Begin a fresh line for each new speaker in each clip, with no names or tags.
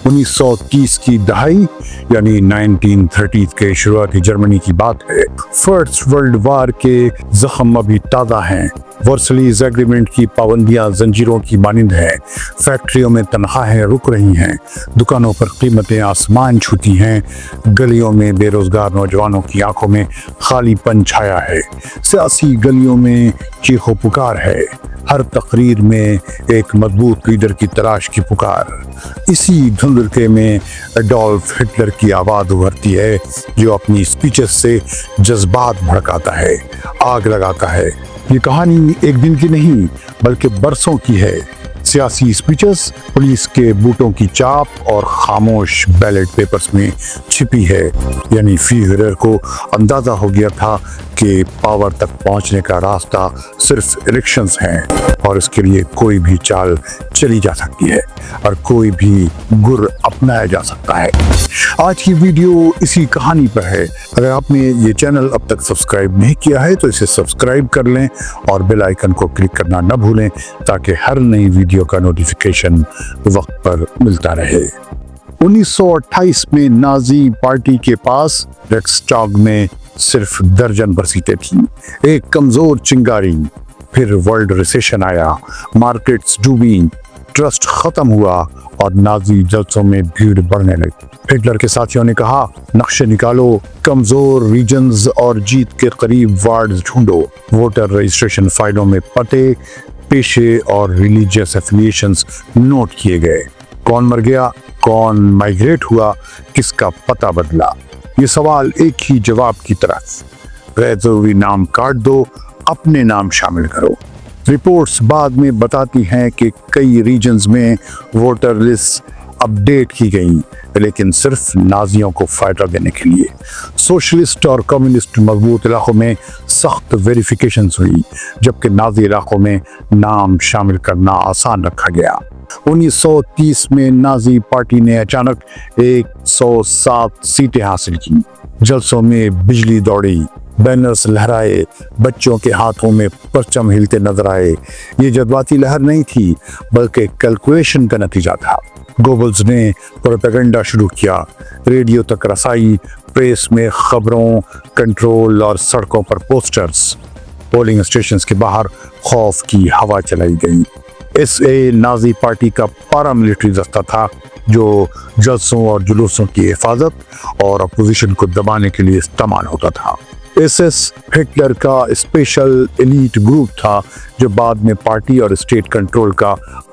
1930 की दहाई यानी 1930 के शुरुआती जर्मनी की बात है। फर्स्ट वर्ल्ड वार के जख्म अभी ताज़ा हैं। वर्सलीज एग्रीमेंट की पाबंदियां जंजीरों की मानिंद हैं। फैक्ट्रियों में तनख्वाहें रुक रही हैं। दुकानों पर कीमतें आसमान छूती हैं। गलियों में बेरोजगार नौजवानों की आंखों में खालीपन छाया है। सियासी गलियों में चीखो पुकार है। हर तकरीर में एक मजबूत लीडर की तलाश की पुकार। इसी धुंधलके में एडोल्फ हिटलर की आवाज़ उभरती है, जो अपनी स्पीचेस से जज्बात भड़काता है, आग लगाता है। ये कहानी एक दिन की नहीं बल्कि बरसों की है। सियासी स्पीचेस, पुलिस के बूटों की चाप और खामोश बैलेट पेपर्स में छिपी है। यानी फीहरर को अंदाजा हो गया था कि पावर तक पहुंचने का रास्ता सिर्फ इलेक्शंस हैं और इसके लिए कोई भी चाल चली जा सकती है और कोई भी गुर अपनाया जा सकता है। आज की वीडियो इसी कहानी पर है। अगर आपने ये चैनल अब तक सब्सक्राइब नहीं किया है तो इसे सब्सक्राइब कर लें और बेल आइकन को क्लिक करना न भूलें ताकि हर नई वीडियो का नोटिफिकेशन वक्त पर मिलता रहे। 1928 में नाजी पार्टी के पास रेक्सटाग में सिर्फ दर्जन भर सीटें थीं। एक कमजोर चिंगारी, फिर वर्ल्ड रिसेशन आया, मार्केट्स डूबी, ट्रस्ट खत्म हुआ और नाजी जलसों में भीड़ बढ़ने लगी। हिटलर के साथियों ने कहा, नक्शे निकालो, कमजोर रीजन्स और जीत के करीब वार्ड्स ढूंढो। वोटर रजिस्ट्रेशन फाइलों में पते, पेशे और रिलीजियस एफिलिएशंस नोट किए गए। कौन मर गया, कौन माइग्रेट हुआ, किसका पता बदला, ये सवाल एक ही जवाब की तरफ। गैर जरूरी नाम काट दो, अपने नाम शामिल करो। रिपोर्ट्स बाद में बताती हैं कि कई रीजन्स में वोटर लिस्ट अपडेट की गई, लेकिन सिर्फ नाजियों को फायदा देने के लिए। सोशलिस्ट और कम्युनिस्ट मजबूत इलाकों में सख्त वेरिफिकेशंस हुई, जबकि नाजी इलाकों में नाम शामिल करना आसान रखा गया। 1930 में नाजी पार्टी ने अचानक 107 सीटें हासिल की। जलसों में बिजली दौड़ी, बैनर्स लहराए, बच्चों के हाथों में परचम हिलते नजर आए। ये जज्बाती लहर नहीं थी बल्कि कैलकुलेशन का नतीजा था। गोबल्स ने प्रोपेगेंडा शुरू किया, रेडियो तक रसाई, प्रेस में खबरों, कंट्रोल और सड़कों पर पोस्टर्स। पोलिंग स्टेशंस के बाहर खौफ की हवा चलाई गई। एसए नाजी पार्टी का पारामिलिट्री दस्ता था जो जलसों और जुलूसों की हिफाजत और अपोजिशन को दबाने के लिए इस्तेमाल होता था। एसएस हिटलर का स्पेशल एलीट ग्रुप था जो बाद में पार्टी और स्टेट कंट्रोल का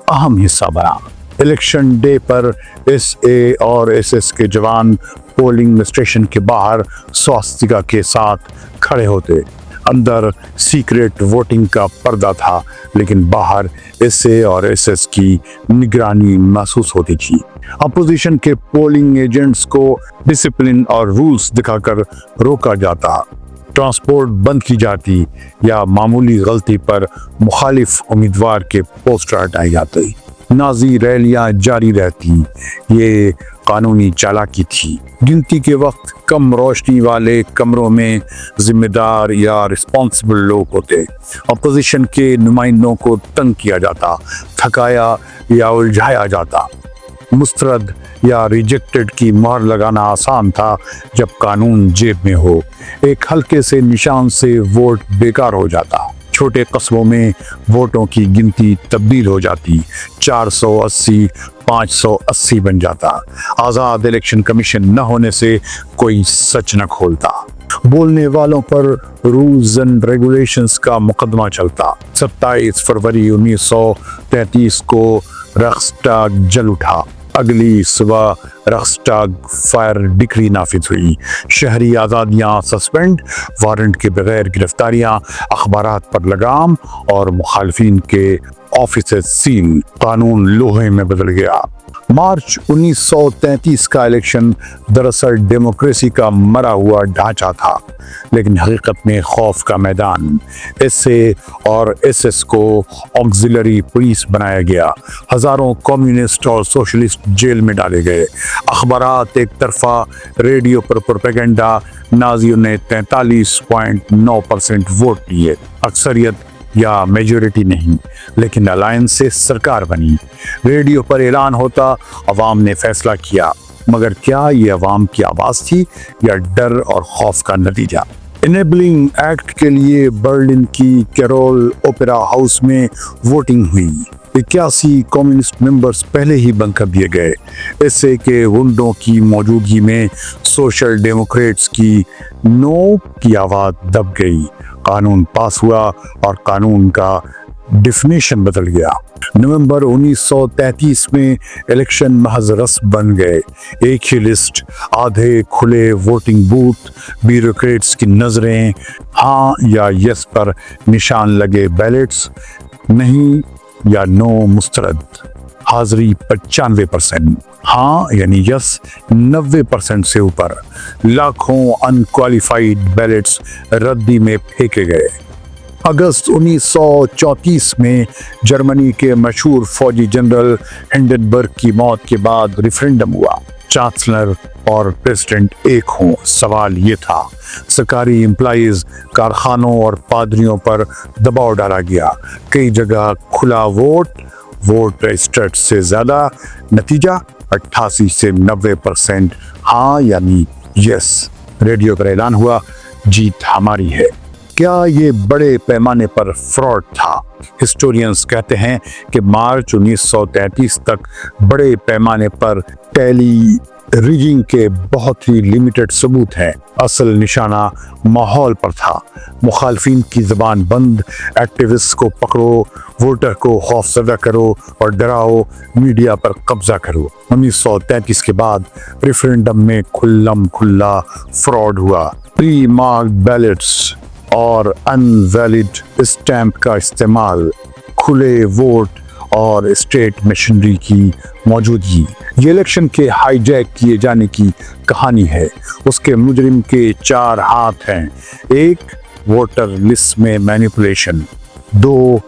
अहम हिस्सा बना। इलेक्शन डे पर एसए और एसएस के जवान पोलिंग स्टेशन के बाहर स्वास्तिका के साथ खड़े होते। अंदर सीक्रेट वोटिंग का पर्दा था, लेकिन बाहर एसए और एसएस की निगरानी महसूस होती थी। अपोजिशन के पोलिंग एजेंट्स को डिसिप्लिन और रूल्स दिखाकर रोका जाता, ट्रांसपोर्ट बंद की जाती या मामूली गलती पर मुखालिफ उम्मीदवार के पोस्टर हटाए जाते। नाजी रैलियां जारी रहती। ये कानूनी चालाकी थी। गिनती के वक्त कम रोशनी वाले कमरों में जिम्मेदार या रिस्पॉन्सिबल लोग होते। अपोजिशन के नुमाइंदों को तंग किया जाता, थकाया या उलझाया जाता। मुस्तरद या रिजेक्टेड की मोहर लगाना आसान था जब कानून जेब में हो। एक हल्के से निशान से वोट बेकार हो जाता। छोटे कस्बों में वोटों की गिनती तब्दील हो जाती। 480 580 बन जाता। आज़ाद इलेक्शन कमीशन न होने से कोई सच न खोलता। बोलने वालों पर रूल्स एंड रेगुलेशंस का मुकदमा चलता। 27 फरवरी 1933 को रेक्सटाग जल उठा। अगली सुबह रेक्सटाग फायर डिक्री नाफिज हुई। शहरी आज़ादियाँ सस्पेंड, वारंट के बगैर गिरफ्तारियाँ, अखबारात पर लगाम और मुखालफिन के ऑफिस सील। कानून लोहे में बदल गया। मार्च 1933 का इलेक्शन दरअसल डेमोक्रेसी का मरा हुआ ढांचा था, लेकिन हकीकत में खौफ का मैदान। एसए और एसएस को ऑक्सिलरी पुलिस बनाया गया। हजारों कम्युनिस्ट और सोशलिस्ट जेल में डाले गए। अखबारात एक तरफा, रेडियो पर प्रोपेगेंडा। नाजियों ने 43.9% वोट लिए। अक्सरियत या मेजोरिटी नहीं, लेकिन अलायंस से सरकार बनी। रेडियो पर ऐलान होता, अवाम ने फैसला किया, मगर क्या ये अवाम की आवाज थी या डर और खौफ का नतीजा? इनेबलिंग एक्ट के लिए बर्लिन की कैरोल ओपेरा हाउस में वोटिंग हुई। 81 कम्युनिस्ट मेंबर्स पहले ही बंद कर दिए गए। इससे के गुंडों की मौजूदगी में सोशल डेमोक्रेट्स की नो की आवाज दब गई। कानून पास हुआ और कानून का डिफिनेशन बदल गया। नवंबर 1933 में इलेक्शन महज रस्म बन गए। एक ही लिस्ट, आधे खुले वोटिंग बूथ, ब्यूरोक्रेट्स की नजरें हाँ या यस पर निशान लगे, बैलेट्स नहीं या नो मुस्तरद। हाजिरी 95%, हाँ यानी यस 90% से ऊपर। लाखों अनक्वालिफाइड बैलेट्स रद्दी में फेंके गए। अगस्त 1934 में जर्मनी के मशहूर फौजी जनरल हिंडनबर्ग की मौत के बाद रेफरेंडम हुआ। चांसलर और प्रेसिडेंट एक हों। सवाल ये था, सरकारी एम्प्लॉइज, कारखानों और पादरियों पर दबाव डाला गया। कई जगह खुला वोट रजिस्टर्ड से ज्यादा। नतीजा 88 से 90% हाँ यानी यस। रेडियो पर ऐलान हुआ, जीत हमारी है। क्या ये बड़े पैमाने पर फ्रॉड था? हिस्टोरियंस कहते हैं कि मार्च 1933 तक बड़े पैमाने पर टैली रिगिंग के बहुत ही लिमिटेड सबूत हैं। असल निशाना माहौल पर था। मुखालफिन की जबान बंद, एक्टिविस्ट को पकड़ो, वोटर को खौफजदा करो और डराओ, मीडिया पर कब्जा करो। 1933 के बाद रेफरेंडम में खुल्लम खुल्ला फ्रॉड हुआ। प्री मार्क्ड बैलेट्स और अनवैलिड स्टैंप का इस्तेमाल, खुले वोट और स्टेट मशीनरी की मौजूदगी। ये इलेक्शन के हाईजैक किए जाने की कहानी है। उसके मुजरिम के 4 हाथ हैं। 1 वोटर लिस्ट में मैनिपुलेशन, 2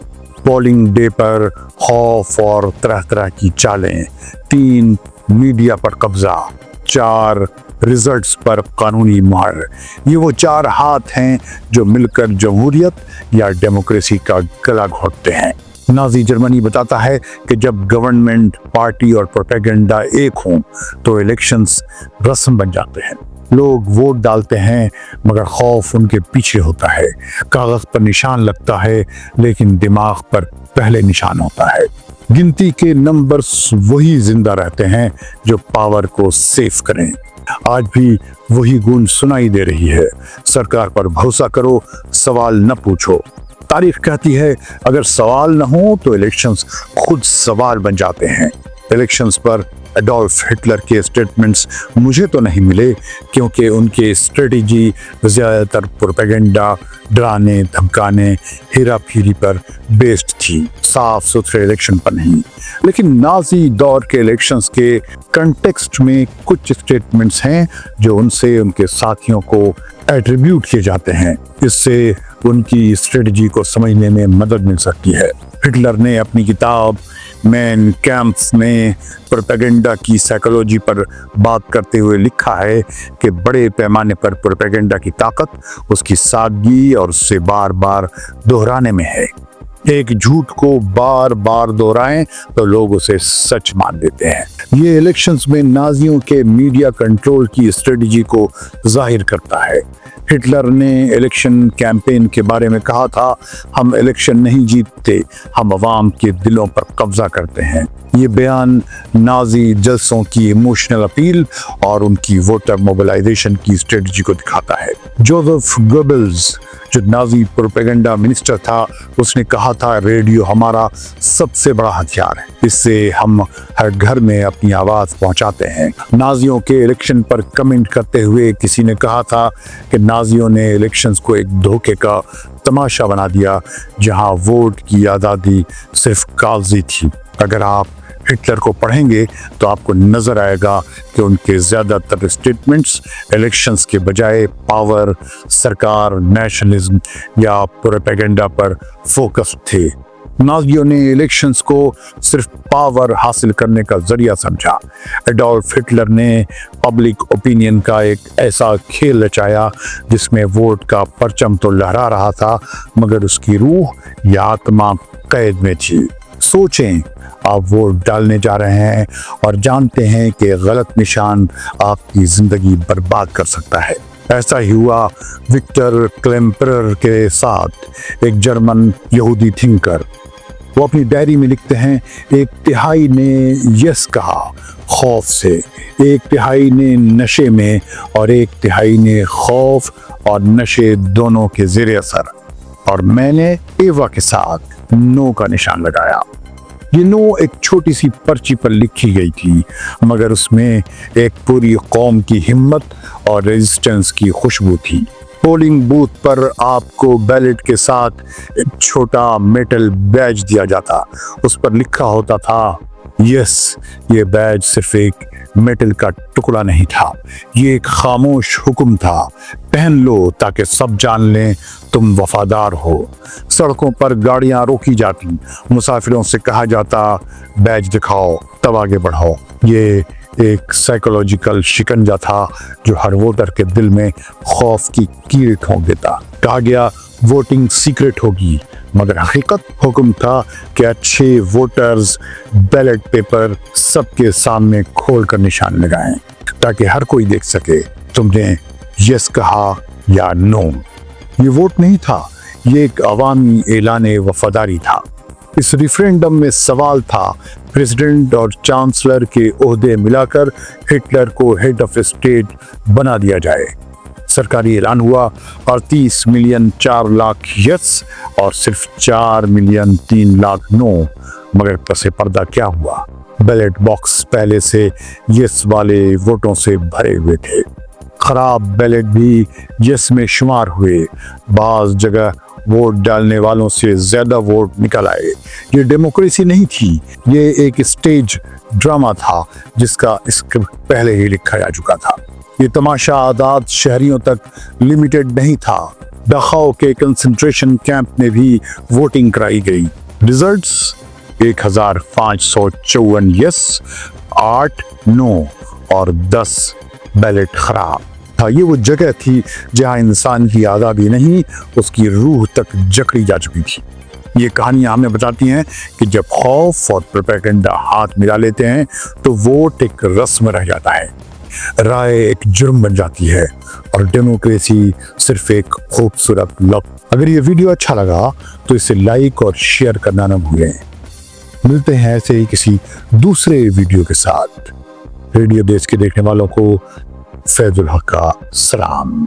पोलिंग डे पर खौफ और तरह तरह की चालें, 3 मीडिया पर कब्जा, 4 रिजल्ट्स पर कानूनी मुहर। ये वो 4 हाथ हैं जो मिलकर जमहूरियत या डेमोक्रेसी का गला घोंटते हैं। नाजी जर्मनी बताता है कि जब गवर्नमेंट, पार्टी और प्रोपेगेंडा एक हों तो इलेक्शंस रस्म बन जाते हैं। लोग वोट डालते हैं मगर खौफ उनके पीछे होता है। कागज पर निशान लगता है लेकिन दिमाग पर पहले निशान होता है। गिनती के नंबर्स वही जिंदा रहते हैं जो पावर को सेफ करें। आज भी वही गूंज सुनाई दे रही है, सरकार पर भरोसा करो, सवाल न पूछो। तारीख कहती है अगर सवाल न हो तो इलेक्शंस खुद सवाल बन जाते हैं। इलेक्शंस पर एडोल्फ हिटलर के स्टेटमेंट्स मुझे तो नहीं मिले, क्योंकि उनके स्ट्रेटेजी ज़्यादातर प्रोपेगेंडा, डराने धमकाने, हेरा फेरी पर बेस्ड थी, साफ सुथरे इलेक्शन पर नहीं। लेकिन नाजी दौर के इलेक्शंस के कंटेक्स्ट में कुछ स्टेटमेंट्स हैं जो उनसे उनके साथियों को एट्रीब्यूट किए जाते हैं। इससे उनकी स्ट्रेटजी को समझने में मदद मिल सकती है। हिटलर ने अपनी किताब मैन कैंप्स में प्रोपेगेंडा की साइकोलॉजी पर बात करते हुए लिखा है कि बड़े पैमाने पर प्रोपेगेंडा की ताकत उसकी सादगी और उससे बार बार दोहराने में है। एक झूठ को बार बार दोहराएं तो लोग उसे सच मान लेते हैं। ये इलेक्शंस में नाजियों के मीडिया कंट्रोल की स्ट्रेटजी को जाहिर करता है। हिटलर ने इलेक्शन कैंपेन के बारे में कहा था, हम इलेक्शन नहीं जीतते, हम अवाम के दिलों पर कब्जा करते हैं। ये बयान नाजी जलसों की इमोशनल अपील और उनकी वोटर मोबिलाइजेशन की स्ट्रेटजी को दिखाता है। जोसेफ गोबेल्स जो नाजी प्रोपेगेंडा मिनिस्टर था, उसने कहा था रेडियो हमारा सबसे बड़ा हथियार है, इससे हम हर घर में अपनी आवाज पहुंचाते हैं। नाजियों के इलेक्शन पर कमेंट करते हुए किसी ने कहा था कि नाजियों ने इलेक्शंस को एक धोखे का तमाशा बना दिया जहां वोट की आज़ादी सिर्फ कागजी थी। अगर आप हिटलर को पढ़ेंगे तो आपको नजर आएगा कि उनके ज्यादातर स्टेटमेंट्स इलेक्शंस के बजाय पावर, सरकार, नेशनलिज्म या प्रोपेगेंडा पर फोकस थे। नाजियों ने इलेक्शंस को सिर्फ पावर हासिल करने का जरिया समझा। एडोल्फ हिटलर ने पब्लिक ओपिनियन का एक ऐसा खेल रचाया जिसमें वोट का परचम तो लहरा रहा था मगर उसकी रूह या आत्मा कैद में थी। सोचें, आप वोट डालने जा रहे हैं और जानते हैं कि गलत निशान आपकी जिंदगी बर्बाद कर सकता है। ऐसा ही हुआ विक्टर क्लेम्परर के साथ, एक जर्मन यहूदी थिंकर। वो अपनी डायरी में लिखते हैं, 1/3 ने यस कहा खौफ से, 1/3 ने नशे में और 1/3 ने खौफ और नशे दोनों के ज़ेरे असर, और मैंने एवा के साथ नो का निशान लगाया। ये नो एक छोटी सी पर्ची पर लिखी गई थी मगर उसमें एक पूरी कौम की हिम्मत और रेजिस्टेंस की खुशबू थी। पोलिंग बूथ पर आपको बैलेट के साथ एक छोटा मेटल बैज दिया जाता। उस पर लिखा होता था यस। ये बैज सिर्फ एक मेटल का टुकड़ा नहीं था, ये एक खामोश हुक्म था, पहन लो ताकि सब जान लें तुम वफादार हो। सड़कों पर गाड़ियां रोकी जाती, मुसाफिरों से कहा जाता बैज दिखाओ तब आगे बढ़ाओ। ये एक साइकोलॉजिकल शिकंजा था जो हर वोटर के दिल में खौफ की कील ठोंक देता। कहा गया वोटिंग सीक्रेट होगी मगर हकीकत हुक्म था कि अच्छे वोटर्स बैलेट पेपर सबके सामने खोल कर निशान लगाएं ताकि हर कोई देख सके तुमने यस कहा या नो। ये वोट नहीं था, ये एक अवामी ऐलान वफादारी था। इस रिफरेंडम में सवाल था प्रेसिडेंट और चांसलर के ओहदे मिलाकर हिटलर को हेड ऑफ स्टेट बना दिया जाए। सरकारी ऐलान हुआ 38 मिलियन 4 लाख यस और सिर्फ 4 मिलियन 3 लाख नो। मगर पसे पर्दा क्या हुआ? बैलेट बॉक्स पहले से यस वाले वोटों से भरे हुए थे। खराब बैलेट भी यस में शुमार हुए। बाज जगह वोट डालने वालों से ज्यादा वोट निकल आए। ये डेमोक्रेसी नहीं थी, ये एक स्टेज ड्रामा था जिसका स्क्रिप्ट पहले ही लिखा जा चुका था। ये तमाशा आजाद शहरियों तक लिमिटेड नहीं था। दखाओ के कंसंट्रेशन कैंप में भी वोटिंग कराई गई। रिजल्ट्स 1554 यस, 8 नो और 10 बैलेट खराब था। ये वो जगह थी जहां इंसान की आज़ादी नहीं उसकी रूह तक जकड़ी जा चुकी थी। ये कहानियां हमें बताती हैं कि जब खौफ और प्रोपेगेंडा हाथ मिला लेते हैं तो वोट एक रस्म रह जाता है, राय एक जुर्म बन जाती है और डेमोक्रेसी सिर्फ एक खूबसूरत लफ्ज़। अगर ये वीडियो अच्छा लगा तो इसे लाइक और शेयर करना न भूलें। मिलते हैं ऐसे ही किसी दूसरे वीडियो के साथ। रेडियो देश के देखने वालों को फैजुल हक का सलाम।